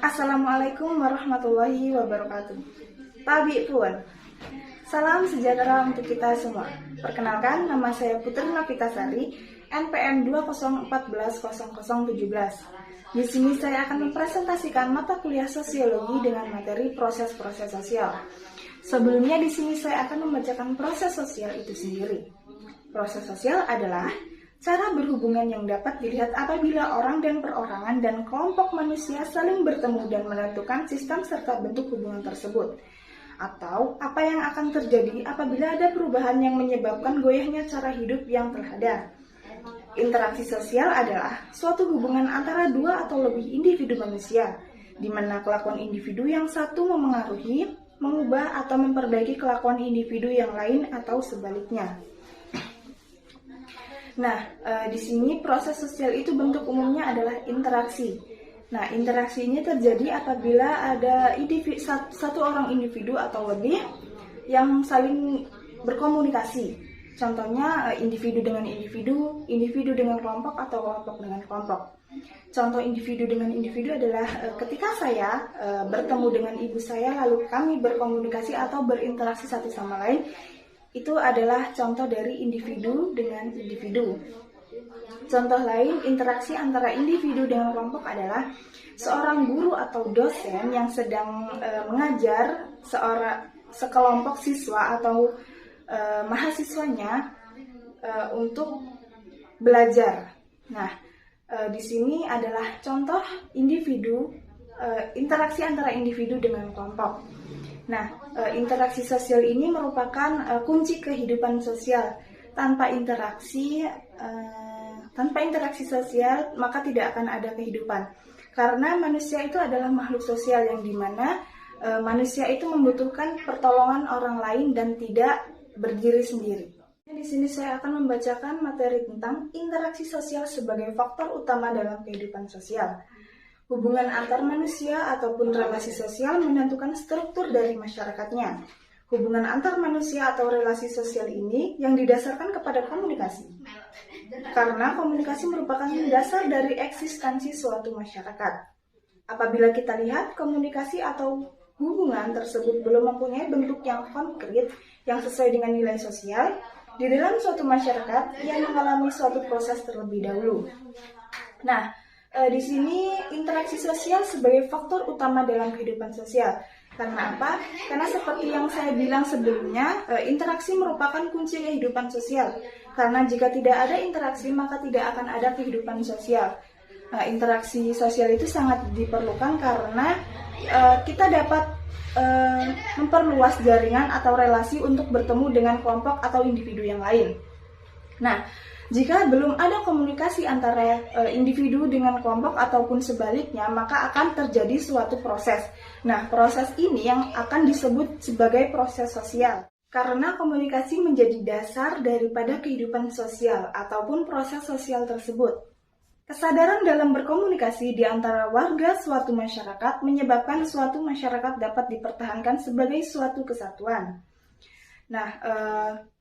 Assalamualaikum warahmatullahi wabarakatuh. Tabi Puan. Salam sejahtera untuk kita semua. Perkenalkan, nama saya Putri Nafitasari, NPM 20140017. Di sini saya akan mempresentasikan mata kuliah sosiologi dengan materi proses-proses sosial. Sebelumnya di sini saya akan membacakan proses sosial itu sendiri. Proses sosial adalah cara berhubungan yang dapat dilihat apabila orang dan perorangan dan kelompok manusia saling bertemu dan menentukan sistem serta bentuk hubungan tersebut. Atau apa yang akan terjadi apabila ada perubahan yang menyebabkan goyahnya cara hidup yang telah ada. Interaksi sosial adalah suatu hubungan antara dua atau lebih individu manusia, di mana kelakuan individu yang satu memengaruhi, mengubah atau memperbaiki kelakuan individu yang lain atau sebaliknya. Nah, di sini proses sosial itu bentuk umumnya adalah interaksi. Nah, interaksi ini terjadi apabila ada satu orang individu atau lebih yang saling berkomunikasi. Contohnya individu dengan individu, individu dengan kelompok atau kelompok dengan kelompok. Contoh individu dengan individu adalah ketika saya bertemu dengan ibu saya lalu kami berkomunikasi atau berinteraksi satu sama lain. Itu adalah contoh dari individu dengan individu. Contoh lain, interaksi antara individu dengan kelompok adalah seorang guru atau dosen yang sedang mengajar sekelompok siswa atau mahasiswanya untuk belajar. Nah, di sini adalah contoh individu, interaksi antara individu dengan kelompok. Nah, interaksi sosial ini merupakan kunci kehidupan sosial. Tanpa interaksi sosial, maka tidak akan ada kehidupan. Karena manusia itu adalah makhluk sosial yang dimana manusia itu membutuhkan pertolongan orang lain dan tidak berdiri sendiri. Di sini saya akan membacakan materi tentang interaksi sosial sebagai faktor utama dalam kehidupan sosial. Hubungan antar manusia ataupun relasi sosial menentukan struktur dari masyarakatnya. Hubungan antar manusia atau relasi sosial ini yang didasarkan kepada komunikasi. Karena komunikasi merupakan dasar dari eksistensi suatu masyarakat. Apabila kita lihat komunikasi atau hubungan tersebut belum mempunyai bentuk yang konkret yang sesuai dengan nilai sosial, di dalam suatu masyarakat yang mengalami suatu proses terlebih dahulu. Nah, di sini interaksi sosial sebagai faktor utama dalam kehidupan sosial. Karena apa? Karena seperti yang saya bilang sebelumnya, interaksi merupakan kunci kehidupan sosial. Karena jika tidak ada interaksi, maka tidak akan ada kehidupan sosial. Interaksi sosial itu sangat diperlukan karena kita dapat memperluas jaringan atau relasi untuk bertemu dengan kelompok atau individu yang lain. Nah, jika belum ada komunikasi antara individu dengan kelompok ataupun sebaliknya, maka akan terjadi suatu proses. Nah, proses ini yang akan disebut sebagai proses sosial. Karena komunikasi menjadi dasar daripada kehidupan sosial ataupun proses sosial tersebut. Kesadaran dalam berkomunikasi di antara warga suatu masyarakat menyebabkan suatu masyarakat dapat dipertahankan sebagai suatu kesatuan. Nah,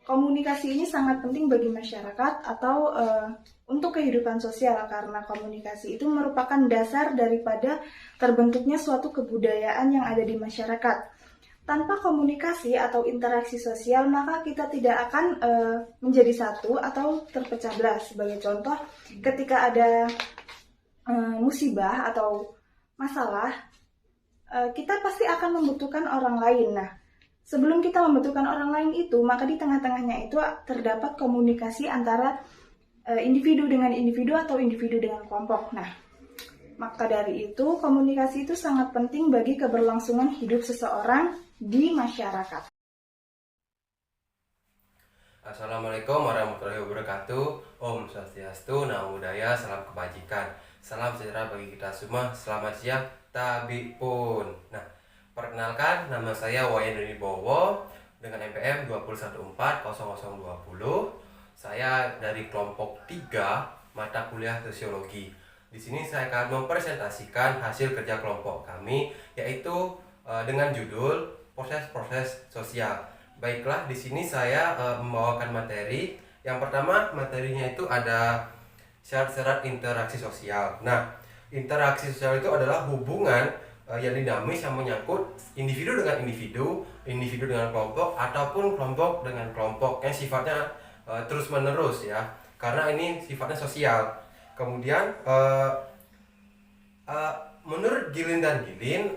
komunikasi ini sangat penting bagi masyarakat atau untuk kehidupan sosial karena komunikasi itu merupakan dasar daripada terbentuknya suatu kebudayaan yang ada di masyarakat. Tanpa komunikasi atau interaksi sosial, maka kita tidak akan menjadi satu atau terpecah belah. Sebagai contoh, ketika ada musibah atau masalah, kita pasti akan membutuhkan orang lain. Nah, sebelum kita membutuhkan orang lain itu, maka di tengah-tengahnya itu terdapat komunikasi antara individu dengan individu atau individu dengan kelompok. Nah, maka dari itu komunikasi itu sangat penting bagi keberlangsungan hidup seseorang di masyarakat. Assalamualaikum warahmatullahi wabarakatuh. Om Swastiastu, Namo Buddhaya, salam kebajikan. Salam sejahtera bagi kita semua. Selamat siang, Tabi Pun. Nah, perkenalkan, nama saya Wayan Doni Bowo dengan NPM 2140020. Saya dari kelompok 3 mata kuliah sosiologi. Di sini saya akan mempresentasikan hasil kerja kelompok kami, yaitu dengan judul proses-proses sosial. Baiklah, di sini saya membawakan materi. Yang pertama, materinya itu ada syarat-syarat interaksi sosial. Nah, interaksi sosial itu adalah hubungan yang dinamis yang menyangkut individu dengan individu, individu dengan kelompok, ataupun kelompok dengan kelompok yang sifatnya terus menerus ya, karena ini sifatnya sosial. Kemudian menurut Gilin dan Gilin,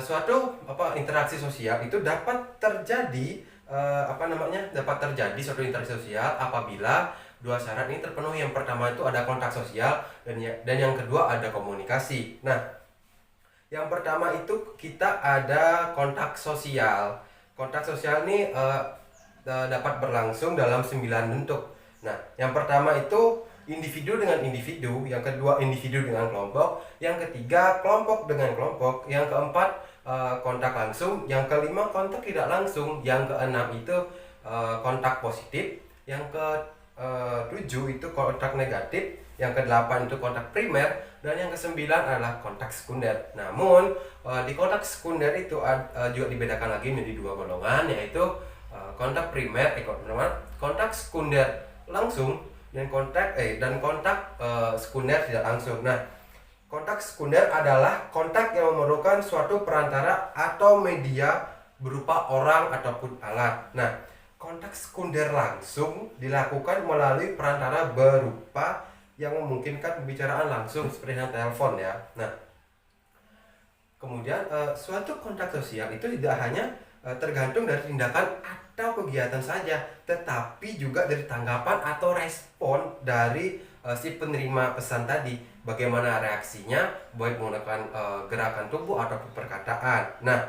suatu interaksi sosial itu dapat terjadi dapat terjadi suatu interaksi sosial apabila dua syarat ini terpenuhi. Yang pertama itu ada kontak sosial, dan yang kedua ada komunikasi. Nah, yang pertama itu kita ada kontak sosial. Kontak sosial ini dapat berlangsung dalam 9 bentuk. Nah, yang pertama itu individu dengan individu, yang kedua individu dengan kelompok, yang ketiga kelompok dengan kelompok, yang keempat kontak langsung, yang kelima kontak tidak langsung, yang keenam itu kontak positif, yang ketujuh itu kontak negatif, yang kedelapan itu kontak primer, dan yang kesembilan adalah kontak sekunder. Namun di kontak sekunder itu juga dibedakan lagi menjadi dua golongan, yaitu kontak primer, kontak sekunder langsung, dan kontak sekunder tidak langsung. Nah, kontak sekunder adalah kontak yang memerlukan suatu perantara atau media berupa orang ataupun alat. Nah, kontak sekunder langsung dilakukan melalui perantara berupa yang memungkinkan pembicaraan langsung seperti dengan telepon ya. Nah, kemudian suatu kontak sosial itu tidak hanya tergantung dari tindakan atau kegiatan saja, tetapi juga dari tanggapan atau respon dari si penerima pesan tadi, bagaimana reaksinya, baik menggunakan gerakan tubuh ataupun perkataan. Nah,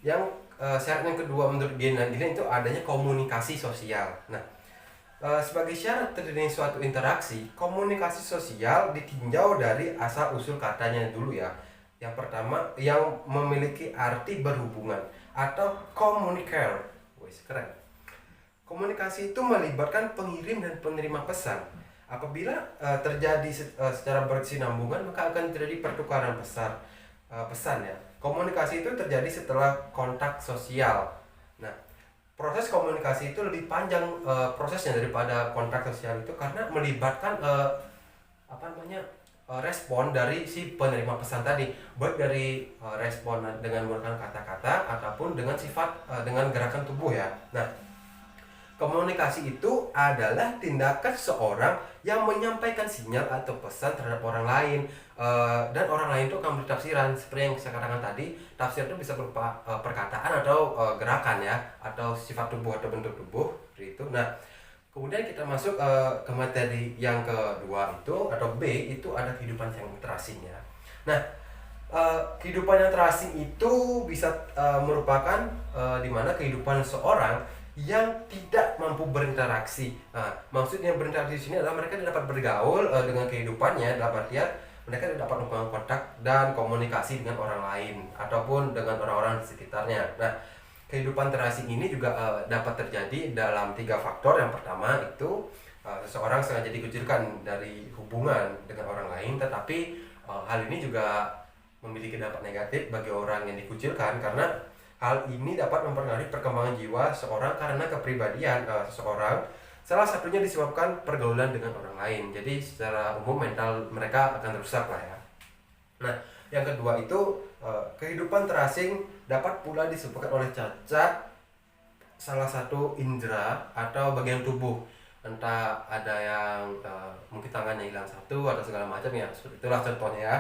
yang syarat yang kedua menurut Gilin dan Gilin itu adanya komunikasi sosial. Nah, sebagai syarat terjadinya suatu interaksi, komunikasi sosial ditinjau dari asal usul katanya dulu ya. Yang pertama, yang memiliki arti berhubungan atau communicator. Wih, keren. Komunikasi itu melibatkan pengirim dan penerima pesan. Apabila terjadi secara berkesinambungan, maka akan terjadi pertukaran pesan ya. Komunikasi itu terjadi setelah kontak sosial. Nah, proses komunikasi itu lebih panjang prosesnya daripada kontak sosial itu, karena melibatkan respon dari si penerima pesan tadi, baik dari respon dengan menggunakan kata-kata ataupun dengan sifat dengan gerakan tubuh ya. Nah, komunikasi itu adalah tindakan seorang yang menyampaikan sinyal atau pesan terhadap orang lain, dan orang lain itu akan bertafsiran. Seperti yang saya katakan tadi, tafsir itu bisa berupa perkataan atau gerakan ya, atau sifat tubuh atau bentuk tubuh seperti itu. Nah, kemudian kita masuk ke materi yang kedua itu, atau B, itu ada kehidupan yang terasing ya. Nah, kehidupan yang terasing itu bisa merupakan dimana kehidupan seorang yang tidak mampu berinteraksi. Nah, maksudnya berinteraksi di sini adalah mereka tidak dapat bergaul dengan kehidupannya, dalam artian mereka tidak dapat melakukan kontak dan komunikasi dengan orang lain ataupun dengan orang-orang di sekitarnya. Nah, kehidupan terasing ini juga dapat terjadi dalam 3 faktor. Yang pertama itu seseorang sengaja dikucilkan dari hubungan dengan orang lain, tetapi hal ini juga memiliki dampak negatif bagi orang yang dikucilkan, karena hal ini dapat mempengaruhi perkembangan jiwa seorang karena kepribadian seseorang. Salah satunya disebabkan pergaulan dengan orang lain. Jadi secara umum mental mereka akan rusak lah ya. Nah, yang kedua itu kehidupan terasing dapat pula disebabkan oleh cacat salah satu indera atau bagian tubuh. Entah ada yang mungkin tangannya hilang satu atau segala macam ya. Itulah contohnya ya.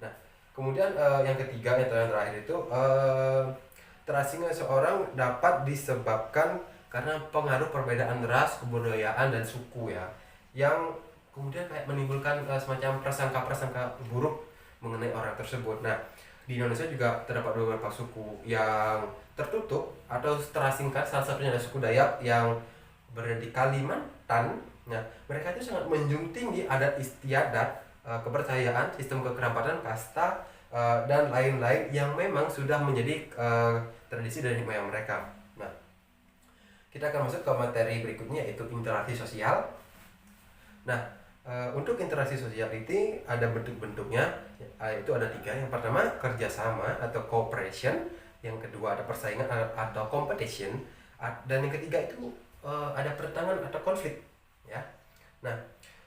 Nah, kemudian yang ketiga atau yang terakhir itu terasingnya seorang dapat disebabkan karena pengaruh perbedaan ras, kebudayaan, dan suku ya, yang kemudian kayak menimbulkan semacam prasangka-prasangka buruk mengenai orang tersebut. Nah, di Indonesia juga terdapat beberapa suku yang tertutup atau terasingkan, salah satunya ada suku Dayak yang berada di Kalimantan. Nah, mereka itu sangat menjunjung tinggi adat istiadat, kepercayaan, sistem kekerabatan, kasta, dan lain-lain yang memang sudah menjadi tradisi dari moyang mereka. Nah, kita akan masuk ke materi berikutnya, yaitu interaksi sosial. Nah, untuk interaksi sosial ini ada bentuk-bentuknya, yaitu ada 3. Yang pertama kerjasama atau cooperation, yang kedua ada persaingan atau competition, dan yang ketiga itu ada pertentangan atau konflik ya. Nah,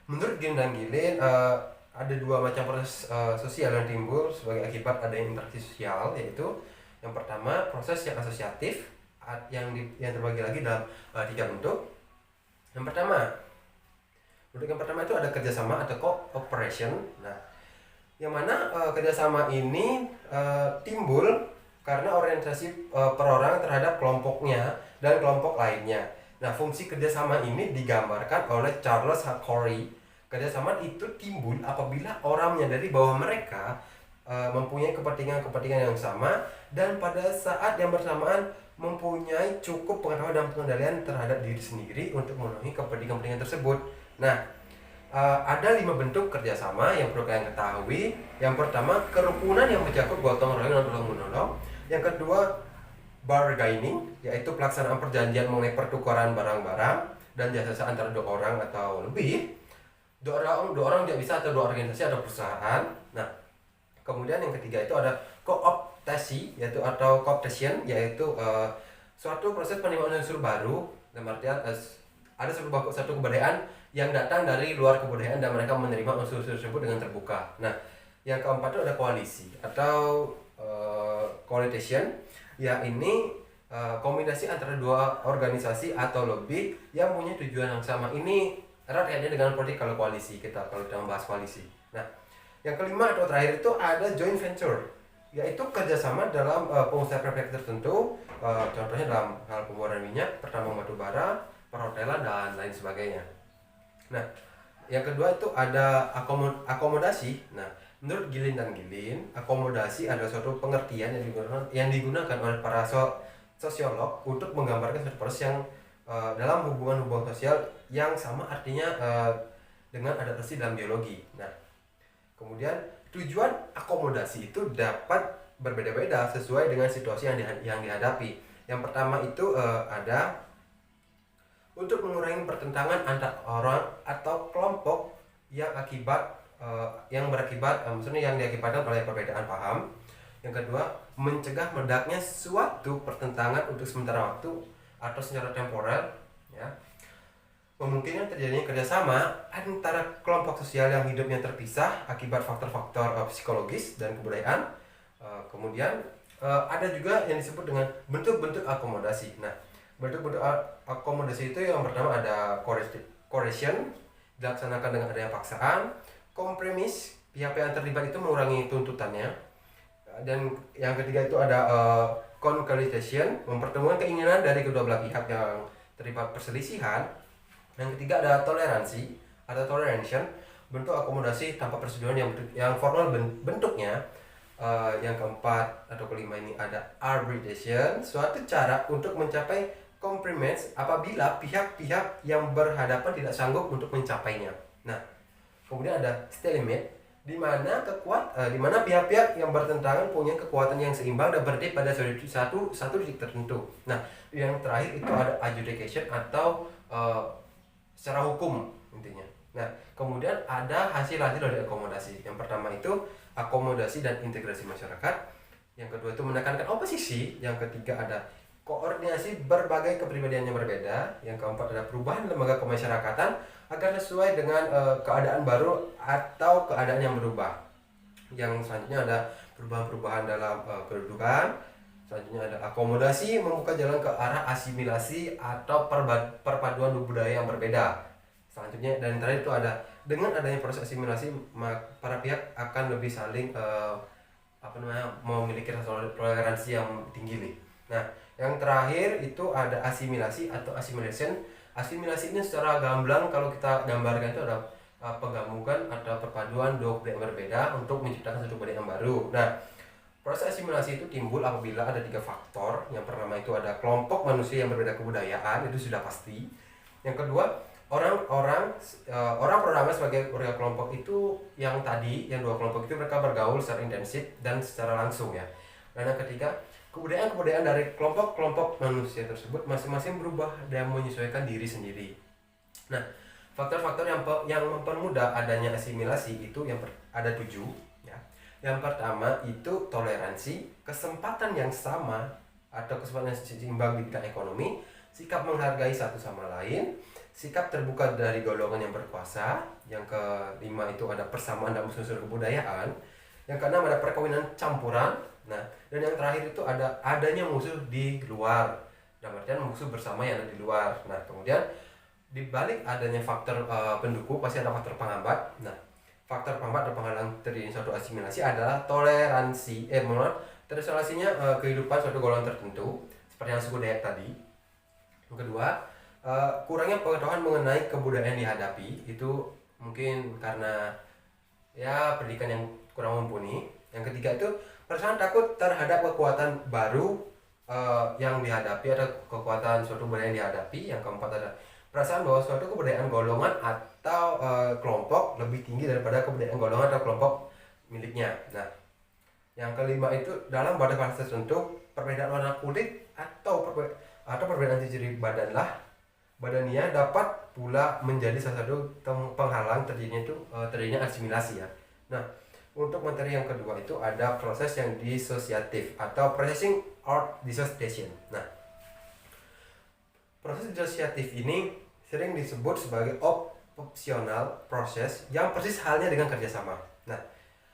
menurut Gilin dan Gilin ada dua macam proses sosial yang timbul sebagai akibat adanya interaksi sosial, yaitu yang pertama proses yang asosiatif yang terbagi lagi dalam tiga bentuk. Yang pertama itu ada kerjasama atau cooperation. Nah, yang mana kerjasama ini timbul karena orientasi perorangan terhadap kelompoknya dan kelompok lainnya. Nah, fungsi kerjasama ini digambarkan oleh Charles Corey. Kerjasama itu timbul apabila orang menyadari bahwa mereka mempunyai kepentingan yang sama dan pada saat yang bersamaan mempunyai cukup pengetahuan dan pengendalian terhadap diri sendiri untuk memenuhi kepentingan tersebut. Nah, ada 5 bentuk kerjasama yang perlu kalian ketahui. Yang pertama, kerukunan yang mencakup gotong royong dan tolong-menolong. Yang kedua, bargaining, yaitu pelaksanaan perjanjian mengenai pertukaran barang-barang dan jasa antara dua orang atau lebih. Dua orang tidak bisa, atau dua organisasi atau perusahaan. Nah, kemudian yang ketiga itu ada kooptasi, yaitu atau cooptation, yaitu suatu proses penerimaan unsur baru. Dalam artian ada satu kebudayaan yang datang dari luar kebudayaan dan mereka menerima unsur-unsur tersebut dengan terbuka. Nah, yang keempat itu ada koalisi atau coalition, ya ini kombinasi antara dua organisasi atau lebih yang punya tujuan yang sama. Ini erat kaitannya dengan politik kalau koalisi, kalau kita membahas koalisi. Nah, yang kelima atau terakhir itu ada joint venture, yaitu kerjasama dalam pengusaha proyek tertentu, contohnya dalam hal pemboran minyak, pertambangan batu bara, perhotelan dan lain sebagainya. Nah, yang kedua itu ada akomodasi. Nah, menurut Gilin dan Gilin, akomodasi adalah suatu pengertian yang digunakan oleh para sosiolog untuk menggambarkan suatu proses yang dalam hubungan sosial yang sama, artinya dengan adaptasi dalam biologi. Nah, kemudian tujuan akomodasi itu dapat berbeda-beda sesuai dengan situasi yang dihadapi. Yang pertama itu ada untuk mengurangi pertentangan antar orang atau kelompok yang diakibatkan oleh perbedaan paham. Yang kedua, mencegah meledaknya suatu pertentangan untuk sementara waktu atau secara temporer, ya. Memungkinkan terjadinya kerjasama antara kelompok sosial yang hidupnya terpisah akibat faktor-faktor psikologis dan kebudayaan. Kemudian ada juga yang disebut dengan bentuk-bentuk akomodasi. Nah, bentuk-bentuk akomodasi itu yang pertama ada coercion, dilaksanakan dengan adanya paksaan. Kompromis, pihak-pihak yang terlibat itu mengurangi tuntutannya. Dan yang ketiga itu ada conciliation, mempertemukan keinginan dari kedua belah pihak yang terlibat perselisihan. Yang ketiga ada toleransi atau toleration, bentuk akomodasi tanpa persetujuan yang formal bentuknya. Yang keempat atau kelima ini ada arbitration, suatu cara untuk mencapai compromise apabila pihak-pihak yang berhadapan tidak sanggup untuk mencapainya. Nah, kemudian ada stalemate, di mana pihak-pihak yang bertentangan punya kekuatan yang seimbang dan berdiri pada satu titik tertentu. Nah, yang terakhir itu ada adjudication atau secara hukum intinya. Nah, kemudian ada hasil dari akomodasi. Yang pertama itu akomodasi dan integrasi masyarakat. Yang kedua itu menekankan oposisi. Yang ketiga ada koordinasi berbagai kepribadian yang berbeda. Yang keempat ada perubahan lembaga kemasyarakatan agar sesuai dengan keadaan baru atau keadaan yang berubah. Yang selanjutnya ada perubahan-perubahan dalam kedudukan. Selanjutnya ada akomodasi, membuka jalan ke arah asimilasi atau perpaduan budaya yang berbeda. Selanjutnya dan terakhir itu ada dengan adanya proses asimilasi, para pihak akan lebih saling memiliki rasa toleransi yang tinggi nih. Nah, yang terakhir itu ada asimilasi atau assimilation. Asimilasi ini secara gamblang kalau kita gambarkan itu ada penggabungan atau perpaduan dua budaya yang berbeda untuk menciptakan satu budaya yang baru. Nah, proses asimilasi itu timbul apabila ada 3 faktor. Yang pertama itu ada kelompok manusia yang berbeda kebudayaan, itu sudah pasti. Yang kedua, orang perorangan sebagai warga kelompok itu yang dua kelompok itu mereka bergaul secara intensif dan secara langsung, ya. Dan yang ketiga, kebudayaan dari kelompok-kelompok manusia tersebut masing-masing berubah dan menyesuaikan diri sendiri. Nah, faktor-faktor yang mempermudah adanya asimilasi itu ada 7, ya. Yang pertama itu toleransi, kesempatan yang sama atau kesempatan yang seimbang di bidang ekonomi, sikap menghargai satu sama lain, sikap terbuka dari golongan yang berkuasa. Yang kelima itu ada persamaan dalam unsur kebudayaan. Yang keenam ada perkawinan campuran. Nah, dan yang terakhir itu adanya musuh di luar. Dalam artian musuh bersama yang ada di luar. Nah, kemudian di balik adanya faktor pendukung pasti ada faktor penghambat. Nah, faktor penghambat dan penghalang terjadinya suatu asimilasi adalah terisolasinya kehidupan suatu golongan tertentu seperti yang suku Dayak tadi. Yang kedua, kurangnya pengetahuan mengenai kebudayaan yang dihadapi, itu mungkin karena ya pendidikan yang kurang mumpuni. Yang ketiga itu perasaan takut terhadap kekuatan baru yang dihadapi, ada kekuatan suatu budaya yang dihadapi. Yang keempat ada perasaan bahwa suatu kebudayaan golongan atau kelompok lebih tinggi daripada kebudayaan golongan atau kelompok miliknya. Nah, yang kelima itu dalam batas tertentu perbedaan warna kulit atau perbedaan ciri badannya dapat pula menjadi salah satu penghalang terjadinya asimilasi ya. Nah, untuk materi yang kedua itu ada proses yang disosiatif atau processing or dissociation. Nah, proses disosiatif ini sering disebut sebagai optional proses yang persis halnya dengan kerjasama. Nah,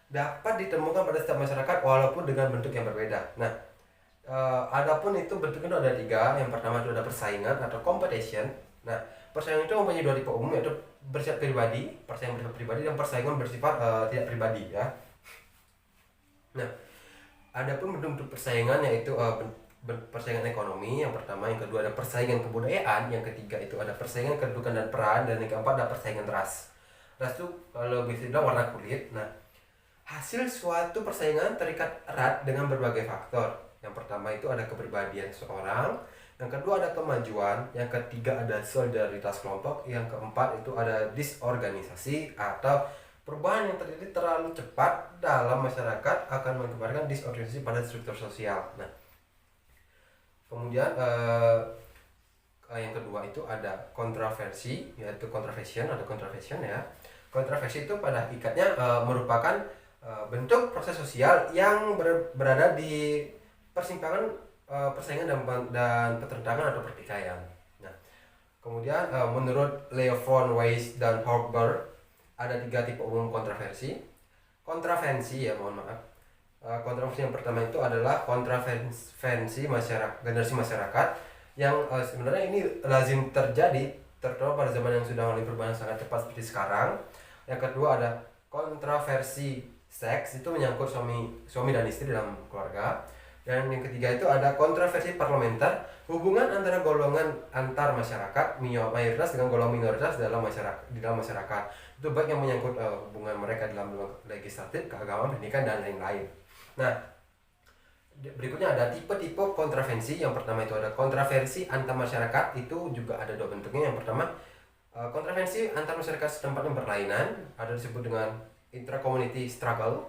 dapat ditemukan pada setiap masyarakat walaupun dengan bentuk yang berbeda. Nah, adapun itu bentuknya ada 3. Yang pertama itu ada persaingan atau competition. Nah, persaingan itu mempunyai 2 tipe umum, yaitu bersifat pribadi, persaingan bersifat pribadi, dan persaingan bersifat tidak pribadi ya. Nah, adapun bentuk persaingan yaitu persaingan ekonomi yang pertama, yang kedua ada persaingan kebudayaan, yang ketiga itu ada persaingan kedudukan dan peran, dan yang keempat ada persaingan ras. Ras itu kalau bisa dibilang warna kulit. Nah, hasil suatu persaingan terikat erat dengan berbagai faktor. Yang pertama itu ada kepribadian seseorang, yang kedua ada kemajuan, yang ketiga ada solidaritas kelompok, yang keempat itu ada disorganisasi atau perubahan yang terjadi terlalu cepat dalam masyarakat akan mengakibatkan disorganisasi pada struktur sosial. Nah, kemudian yang kedua itu ada kontroversi, yaitu contravention atau contravention ya. Kontroversi itu pada hakikatnya merupakan bentuk proses sosial yang berada di persimpangan persaingan dan pertentangan atau pertikaian. Nah, kemudian menurut Leo von Weiss dan Hochberg ada 3 tipe umum kontroversi. Kontravensi ya, mohon maaf. Kontroversi yang pertama itu adalah kontravensi generasi masyarakat yang sebenarnya ini lazim terjadi terutama pada zaman yang sudah mengalami perubahan sangat cepat seperti sekarang. Yang kedua ada kontraversi seks, itu menyangkut suami dan istri dalam keluarga. Dan yang ketiga itu ada kontroversi parlementer, hubungan antara golongan antar masyarakat mayoritas dengan golongan minoritas di dalam masyarakat. Itu baik yang menyangkut hubungan mereka dalam legislatif, keagamaan, pendidikan, dan lain-lain. Nah, berikutnya ada tipe-tipe kontroversi. Yang pertama itu ada kontroversi antar masyarakat, itu juga ada 2 bentuknya. Yang pertama, kontroversi antar masyarakat setempat yang berlainan, ada disebut dengan intra-community struggle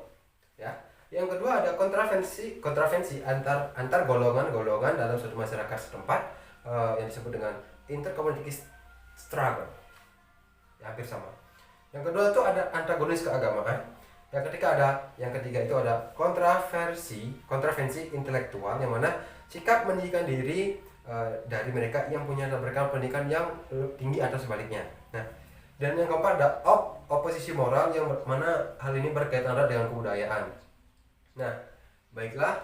ya. Yang kedua ada kontroversi antar golongan dalam suatu masyarakat setempat, yang disebut dengan intercommunity struggle ya, hampir sama. Yang kedua itu ada antagonis keagamaan. Yang ketiga itu ada kontroversi intelektual, yang mana sikap meninggikan diri dari mereka yang punya latar pendidikan yang tinggi atau sebaliknya. Nah, dan yang keempat ada oposisi moral, yang mana hal ini berkaitan erat dengan kebudayaan. Nah, baiklah,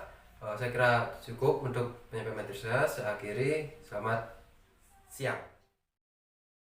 saya kira cukup untuk penyampaian materi saya. Saya akhiri, selamat siang.